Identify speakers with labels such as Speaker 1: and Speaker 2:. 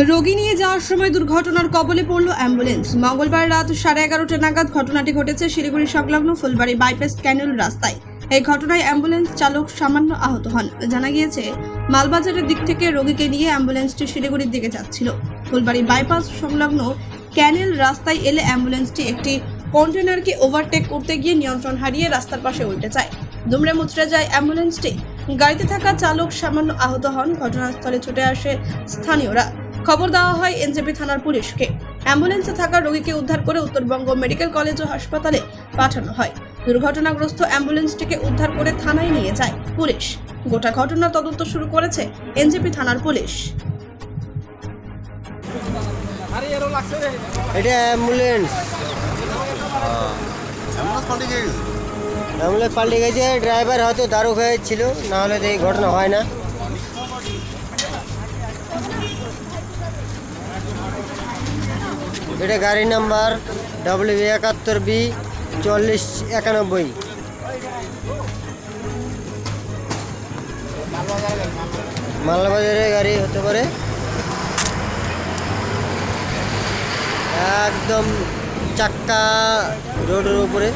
Speaker 1: রোগী নিয়ে যাওয়ার সময় দুর্ঘটনার কবলে পড়ল অ্যাম্বুলেন্স। মঙ্গলবার রাত 11:30 নাগাদ ঘটনাটি ঘটেছে শিলিগুড়ি সংলগ্ন ফুলবাড়ি বাইপাস ক্যানেল রাস্তায়। এই ঘটনায় অ্যাম্বুলেন্স চালক সামান্য আহত হন। জানা গিয়েছে, মালবাজারের দিক থেকে রোগীকে নিয়ে অ্যাম্বুলেন্সটি শিলিগুড়ির দিকে যাচ্ছিল। ফুলবাড়ি বাইপাস সংলগ্ন ক্যানেল রাস্তায় এলে অ্যাম্বুলেন্সটি একটি কন্টেনারকে ওভারটেক করতে গিয়ে নিয়ন্ত্রণ হারিয়ে রাস্তার পাশে উল্টে যায়। দুমড়ে মুচড়ে যায় অ্যাম্বুলেন্সটি। গাড়িতে থাকা চালক সামান্য আহত হন। ঘটনাস্থলে ছুটে আসে স্থানীয়রা। খবর দেওয়া হয় এনজেপি থানার পুলিশকে। অ্যাম্বুলেন্সে থাকা রোগীকে উদ্ধার করে উত্তরবঙ্গ মেডিকেল কলেজ ও হাসপাতালে পাঠানো হয়। দুর্ঘটনাগ্রস্ত অ্যাম্বুলেন্সটিকে উদ্ধার করে থানায় নিয়ে যায় পুলিশ। গোটা ঘটনার তদন্ত শুরু করেছে এনজেপি থানার পুলিশ।
Speaker 2: এটা অ্যাম্বুলেন্স পাল্টে গেছে। ড্রাইভার হয়তো দারু হয়েছিল, না হলে তো এই ঘটনা হয় না। এটা গাড়ি নাম্বার WB71B 4091। মালবাজারের গাড়ি হতে পারে। একদম চাক্কা রোডের উপরে।